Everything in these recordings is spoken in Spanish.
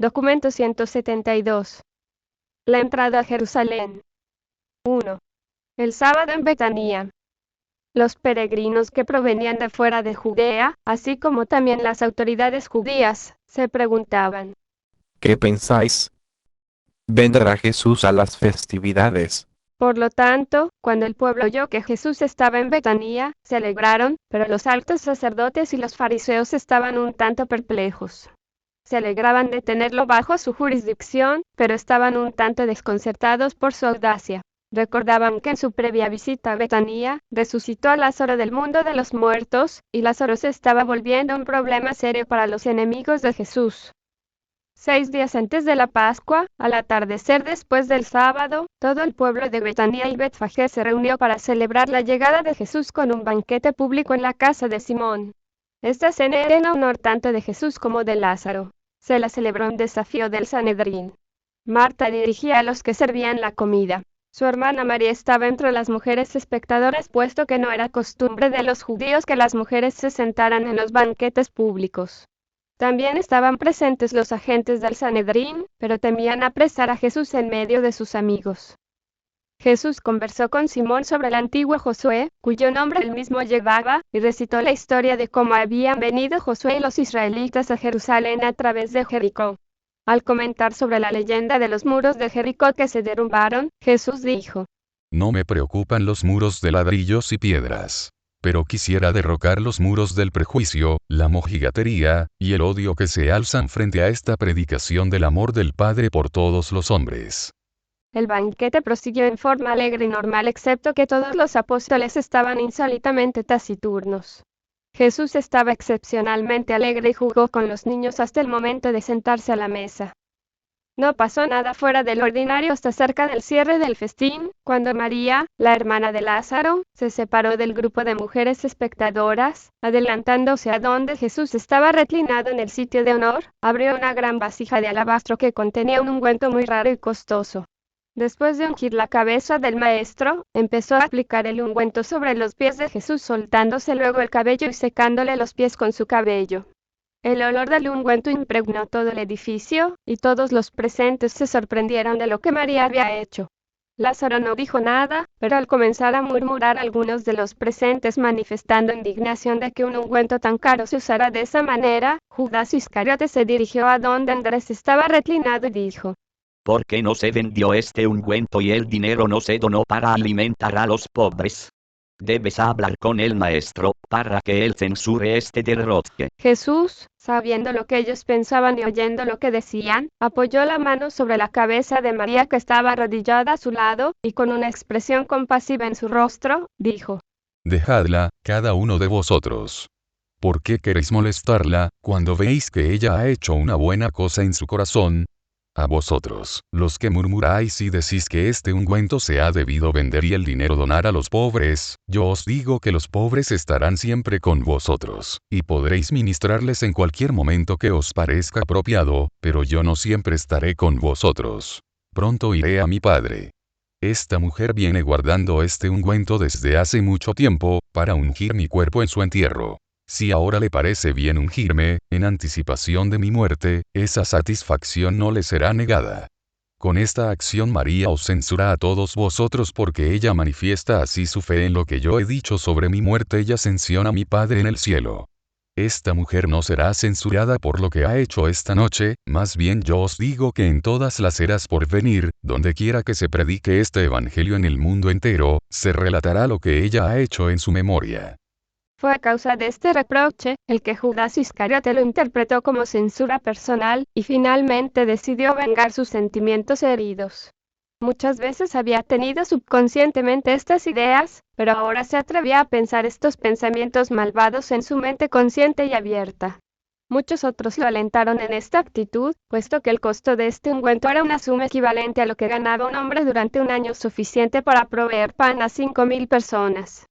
Documento 172. La entrada a Jerusalén. 1. El sábado en Betanía. Los peregrinos que provenían de fuera de Judea, así como también las autoridades judías, se preguntaban: ¿Qué pensáis? ¿Vendrá Jesús a las festividades? Por lo tanto, cuando el pueblo oyó que Jesús estaba en Betanía, se alegraron, pero los altos sacerdotes y los fariseos estaban un tanto perplejos. Se alegraban de tenerlo bajo su jurisdicción, pero estaban un tanto desconcertados por su audacia. Recordaban que en su previa visita a Betanía, resucitó a Lázaro del mundo de los muertos, y Lázaro se estaba volviendo un problema serio para los enemigos de Jesús. 6 días antes de la Pascua, al atardecer después del sábado, todo el pueblo de Betanía y Betfagé se reunió para celebrar la llegada de Jesús con un banquete público en la casa de Simón. Esta cena era en honor tanto de Jesús como de Lázaro. Se la celebró en desafío del Sanedrín. Marta dirigía a los que servían la comida. Su hermana María estaba entre las mujeres espectadoras, puesto que no era costumbre de los judíos que las mujeres se sentaran en los banquetes públicos. También estaban presentes los agentes del Sanedrín, pero temían apresar a Jesús en medio de sus amigos. Jesús conversó con Simón sobre el antiguo Josué, cuyo nombre él mismo llevaba, y recitó la historia de cómo habían venido Josué y los israelitas a Jerusalén a través de Jericó. Al comentar sobre la leyenda de los muros de Jericó que se derrumbaron, Jesús dijo: No me preocupan los muros de ladrillos y piedras. Pero quisiera derrocar los muros del prejuicio, la mojigatería, y el odio que se alzan frente a esta predicación del amor del Padre por todos los hombres. El banquete prosiguió en forma alegre y normal, excepto que todos los apóstoles estaban insólitamente taciturnos. Jesús estaba excepcionalmente alegre y jugó con los niños hasta el momento de sentarse a la mesa. No pasó nada fuera del ordinario hasta cerca del cierre del festín, cuando María, la hermana de Lázaro, se separó del grupo de mujeres espectadoras, adelantándose a donde Jesús estaba reclinado en el sitio de honor, abrió una gran vasija de alabastro que contenía un ungüento muy raro y costoso. Después de ungir la cabeza del maestro, empezó a aplicar el ungüento sobre los pies de Jesús, soltándose luego el cabello y secándole los pies con su cabello. El olor del ungüento impregnó todo el edificio, y todos los presentes se sorprendieron de lo que María había hecho. Lázaro no dijo nada, pero al comenzar a murmurar algunos de los presentes manifestando indignación de que un ungüento tan caro se usara de esa manera, Judas Iscariote se dirigió a donde Andrés estaba reclinado y dijo: ¿Por qué no se vendió este ungüento y el dinero no se donó para alimentar a los pobres? Debes hablar con el maestro, para que él censure este derroche. Jesús, sabiendo lo que ellos pensaban y oyendo lo que decían, apoyó la mano sobre la cabeza de María que estaba arrodillada a su lado, y con una expresión compasiva en su rostro, dijo: Dejadla, cada uno de vosotros. ¿Por qué queréis molestarla, cuando veis que ella ha hecho una buena cosa en su corazón? A vosotros, los que murmuráis y decís que este ungüento se ha debido vender y el dinero donar a los pobres, yo os digo que los pobres estarán siempre con vosotros, y podréis ministrarles en cualquier momento que os parezca apropiado, pero yo no siempre estaré con vosotros. Pronto iré a mi Padre. Esta mujer viene guardando este ungüento desde hace mucho tiempo, para ungir mi cuerpo en su entierro. Si ahora le parece bien ungirme, en anticipación de mi muerte, esa satisfacción no le será negada. Con esta acción María os censura a todos vosotros porque ella manifiesta así su fe en lo que yo he dicho sobre mi muerte y ascensión a mi Padre en el cielo. Esta mujer no será censurada por lo que ha hecho esta noche, más bien yo os digo que en todas las eras por venir, donde quiera que se predique este evangelio en el mundo entero, se relatará lo que ella ha hecho en su memoria. Fue a causa de este reproche, el que Judas Iscariote lo interpretó como censura personal, y finalmente decidió vengar sus sentimientos heridos. Muchas veces había tenido subconscientemente estas ideas, pero ahora se atrevía a pensar estos pensamientos malvados en su mente consciente y abierta. Muchos otros lo alentaron en esta actitud, puesto que el costo de este ungüento era una suma equivalente a lo que ganaba un hombre durante un año, suficiente para proveer pan a 5.000 personas.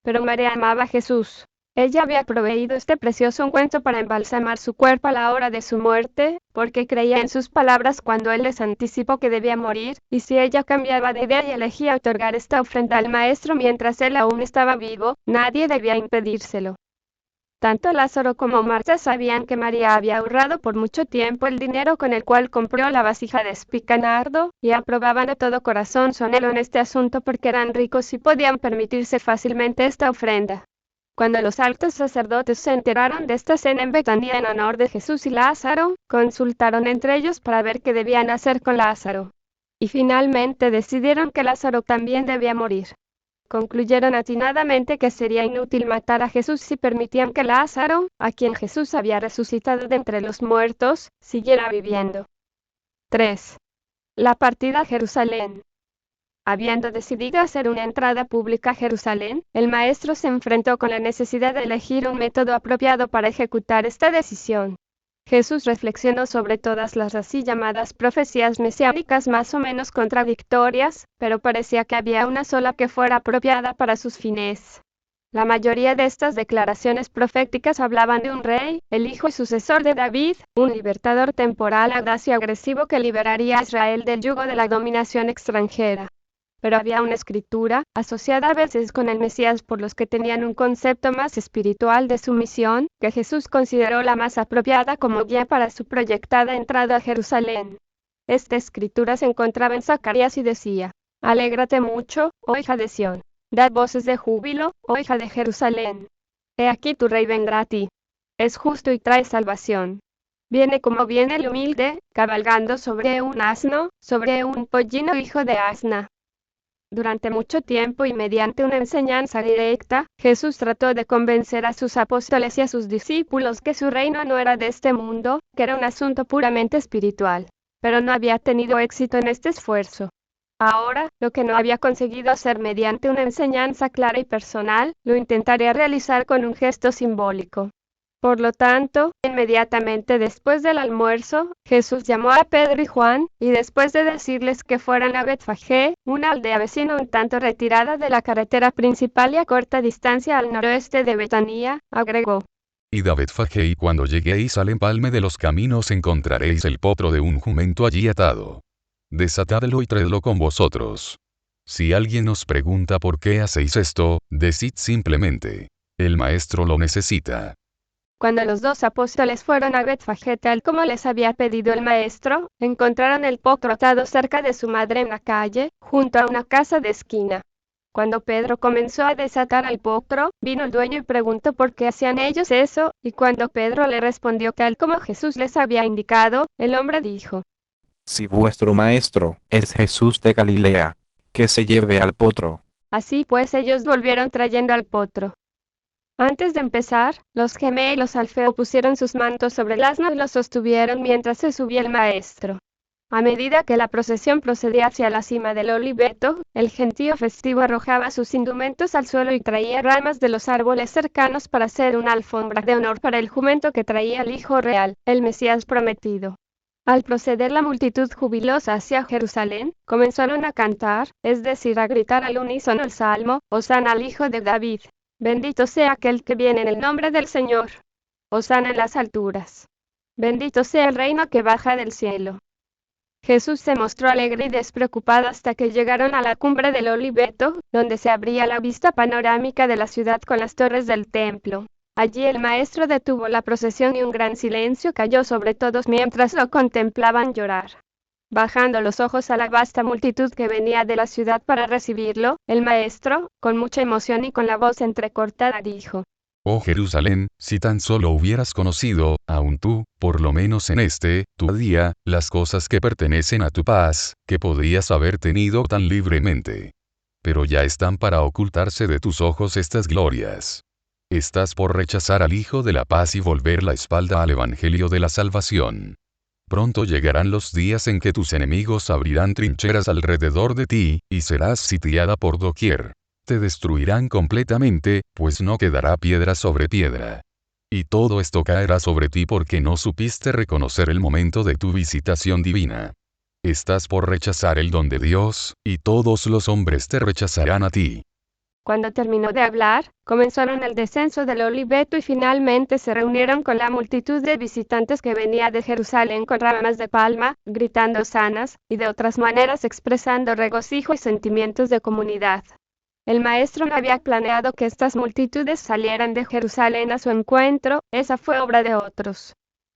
Pero María amaba a Jesús. Ella había proveído este precioso ungüento para embalsamar su cuerpo a la hora de su muerte, porque creía en sus palabras cuando él les anticipó que debía morir, y si ella cambiaba de idea y elegía otorgar esta ofrenda al Maestro mientras él aún estaba vivo, nadie debía impedírselo. Tanto Lázaro como Marta sabían que María había ahorrado por mucho tiempo el dinero con el cual compró la vasija de espicanardo, y aprobaban de todo corazón su anhelo en este asunto porque eran ricos y podían permitirse fácilmente esta ofrenda. Cuando los altos sacerdotes se enteraron de esta cena en Betania en honor de Jesús y Lázaro, consultaron entre ellos para ver qué debían hacer con Lázaro. Y finalmente decidieron que Lázaro también debía morir. Concluyeron atinadamente que sería inútil matar a Jesús si permitían que Lázaro, a quien Jesús había resucitado de entre los muertos, siguiera viviendo. 3. La partida a Jerusalén. Habiendo decidido hacer una entrada pública a Jerusalén, el maestro se enfrentó con la necesidad de elegir un método apropiado para ejecutar esta decisión. Jesús reflexionó sobre todas las así llamadas profecías mesiánicas más o menos contradictorias, pero parecía que había una sola que fuera apropiada para sus fines. La mayoría de estas declaraciones proféticas hablaban de un rey, el hijo y sucesor de David, un libertador temporal audaz y agresivo que liberaría a Israel del yugo de la dominación extranjera. Pero había una escritura, asociada a veces con el Mesías por los que tenían un concepto más espiritual de su misión, que Jesús consideró la más apropiada como guía para su proyectada entrada a Jerusalén. Esta escritura se encontraba en Zacarías y decía: Alégrate mucho, oh hija de Sión. Dad voces de júbilo, oh hija de Jerusalén. He aquí tu rey vendrá a ti. Es justo y trae salvación. Viene como viene el humilde, cabalgando sobre un asno, sobre un pollino hijo de asna. Durante mucho tiempo y mediante una enseñanza directa, Jesús trató de convencer a sus apóstoles y a sus discípulos que su reino no era de este mundo, que era un asunto puramente espiritual. Pero no había tenido éxito en este esfuerzo. Ahora, lo que no había conseguido hacer mediante una enseñanza clara y personal, lo intentaría realizar con un gesto simbólico. Por lo tanto, inmediatamente después del almuerzo, Jesús llamó a Pedro y Juan, y después de decirles que fueran a Betfagé, una aldea vecina un tanto retirada de la carretera principal y a corta distancia al noroeste de Betania, agregó: Id a Betfagé y cuando lleguéis al empalme de los caminos encontraréis el potro de un jumento allí atado. Desatadlo y traedlo con vosotros. Si alguien os pregunta por qué hacéis esto, decid simplemente: el maestro lo necesita. Cuando los dos apóstoles fueron a Betfagé tal como les había pedido el maestro, encontraron el potro atado cerca de su madre en la calle, junto a una casa de esquina. Cuando Pedro comenzó a desatar al potro, vino el dueño y preguntó por qué hacían ellos eso, y cuando Pedro le respondió tal como Jesús les había indicado, el hombre dijo: Si vuestro maestro es Jesús de Galilea, que se lleve al potro. Así pues ellos volvieron trayendo al potro. Antes de empezar, los gemelos y los Alfeo pusieron sus mantos sobre el asno y los sostuvieron mientras se subía el maestro. A medida que la procesión procedía hacia la cima del oliveto, el gentío festivo arrojaba sus indumentos al suelo y traía ramas de los árboles cercanos para hacer una alfombra de honor para el jumento que traía el Hijo Real, el Mesías prometido. Al proceder la multitud jubilosa hacia Jerusalén, comenzaron a cantar, es decir, a gritar al unísono el salmo: Hosana al Hijo de David. Bendito sea aquel que viene en el nombre del Señor. Hosana en las alturas. Bendito sea el reino que baja del cielo. Jesús se mostró alegre y despreocupado hasta que llegaron a la cumbre del Oliveto, donde se abría la vista panorámica de la ciudad con las torres del templo. Allí el maestro detuvo la procesión y un gran silencio cayó sobre todos mientras lo contemplaban llorar. Bajando los ojos a la vasta multitud que venía de la ciudad para recibirlo, el maestro, con mucha emoción y con la voz entrecortada, dijo: Oh Jerusalén, si tan solo hubieras conocido, aun tú, por lo menos en tu día, las cosas que pertenecen a tu paz, que podrías haber tenido tan libremente. Pero ya están para ocultarse de tus ojos estas glorias. Estás por rechazar al Hijo de la Paz y volver la espalda al Evangelio de la Salvación. Pronto llegarán los días en que tus enemigos abrirán trincheras alrededor de ti, y serás sitiada por doquier. Te destruirán completamente, pues no quedará piedra sobre piedra. Y todo esto caerá sobre ti porque no supiste reconocer el momento de tu visitación divina. Estás por rechazar el don de Dios, y todos los hombres te rechazarán a ti. Cuando terminó de hablar, comenzaron el descenso del Oliveto y finalmente se reunieron con la multitud de visitantes que venía de Jerusalén con ramas de palma, gritando hosanas, y de otras maneras expresando regocijo y sentimientos de comunidad. El maestro no había planeado que estas multitudes salieran de Jerusalén a su encuentro, esa fue obra de otros.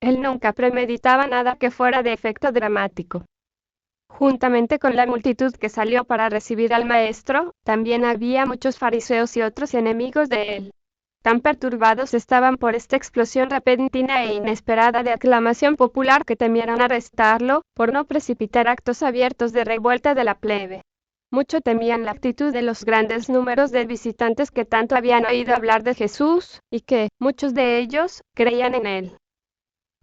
Él nunca premeditaba nada que fuera de efecto dramático. Juntamente con la multitud que salió para recibir al maestro, también había muchos fariseos y otros enemigos de él. Tan perturbados estaban por esta explosión repentina e inesperada de aclamación popular que temieron arrestarlo, por no precipitar actos abiertos de revuelta de la plebe. Mucho temían la actitud de los grandes números de visitantes que tanto habían oído hablar de Jesús, y que, muchos de ellos, creían en él.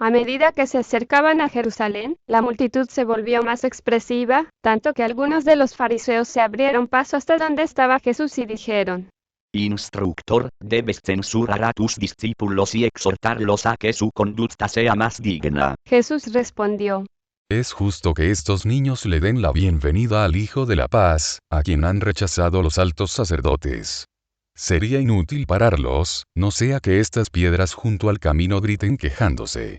A medida que se acercaban a Jerusalén, la multitud se volvió más expresiva, tanto que algunos de los fariseos se abrieron paso hasta donde estaba Jesús y dijeron: Instructor, debes censurar a tus discípulos y exhortarlos a que su conducta sea más digna. Jesús respondió: Es justo que estos niños le den la bienvenida al Hijo de la Paz, a quien han rechazado los altos sacerdotes. Sería inútil pararlos, no sea que estas piedras junto al camino griten quejándose.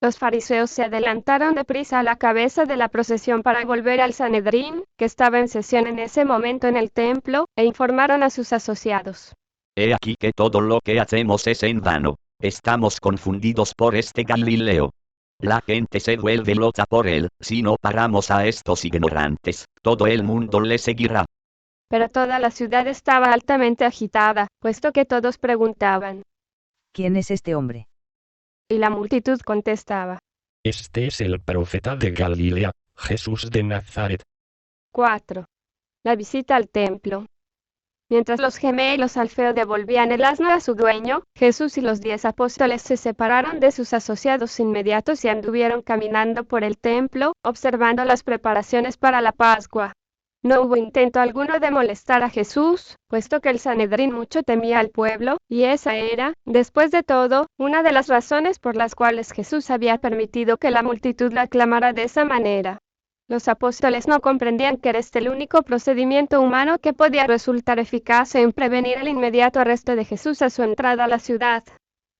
Los fariseos se adelantaron deprisa a la cabeza de la procesión para volver al Sanedrín, que estaba en sesión en ese momento en el templo, e informaron a sus asociados: He aquí que todo lo que hacemos es en vano. Estamos confundidos por este Galileo. La gente se vuelve loca por él. Si no paramos a estos ignorantes, todo el mundo le seguirá. Pero toda la ciudad estaba altamente agitada, puesto que todos preguntaban: ¿Quién es este hombre? Y la multitud contestaba: Este es el profeta de Galilea, Jesús de Nazaret. 4. La visita al templo. Mientras los gemelos Alfeo devolvían el asno a su dueño, Jesús y los 10 apóstoles se separaron de sus asociados inmediatos y anduvieron caminando por el templo, observando las preparaciones para la Pascua. No hubo intento alguno de molestar a Jesús, puesto que el Sanedrín mucho temía al pueblo, y esa era, después de todo, una de las razones por las cuales Jesús había permitido que la multitud la aclamara de esa manera. Los apóstoles no comprendían que era este el único procedimiento humano que podía resultar eficaz en prevenir el inmediato arresto de Jesús a su entrada a la ciudad.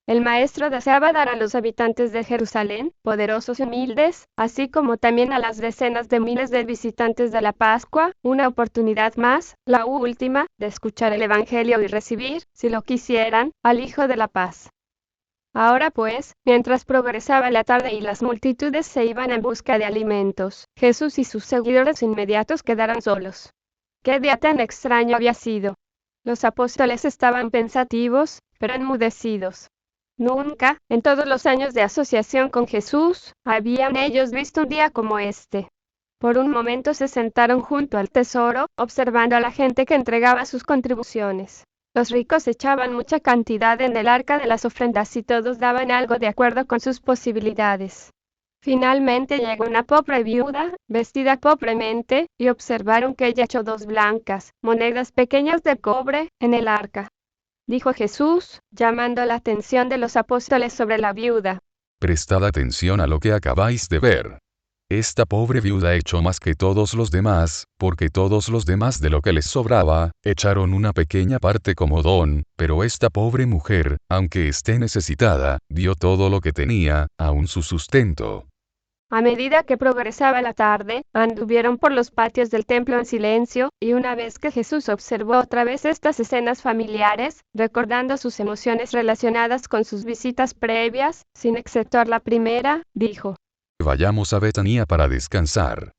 El maestro deseaba dar a los habitantes de Jerusalén, poderosos y humildes, así como también a las decenas de miles de visitantes de la Pascua, una oportunidad más, la última, de escuchar el Evangelio y recibir, si lo quisieran, al Hijo de la Paz. Ahora pues, mientras progresaba la tarde y las multitudes se iban en busca de alimentos, Jesús y sus seguidores inmediatos quedaron solos. ¿Qué día tan extraño había sido? Los apóstoles estaban pensativos, pero enmudecidos. Nunca, en todos los años de asociación con Jesús, habían ellos visto un día como este. Por un momento se sentaron junto al tesoro, observando a la gente que entregaba sus contribuciones. Los ricos echaban mucha cantidad en el arca de las ofrendas y todos daban algo de acuerdo con sus posibilidades. Finalmente llegó una pobre viuda, vestida pobremente, y observaron que ella echó 2 blancas, monedas pequeñas de cobre, en el arca. Dijo Jesús, llamando la atención de los apóstoles sobre la viuda: Prestad atención a lo que acabáis de ver. Esta pobre viuda echó más que todos los demás, porque todos los demás de lo que les sobraba, echaron una pequeña parte como don, pero esta pobre mujer, aunque esté necesitada, dio todo lo que tenía, aun su sustento. A medida que progresaba la tarde, anduvieron por los patios del templo en silencio, y una vez que Jesús observó otra vez estas escenas familiares, recordando sus emociones relacionadas con sus visitas previas, sin exceptuar la primera, dijo: Vayamos a Betania para descansar.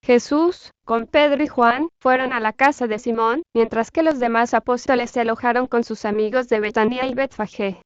Jesús, con Pedro y Juan, fueron a la casa de Simón, mientras que los demás apóstoles se alojaron con sus amigos de Betania y Betfagé.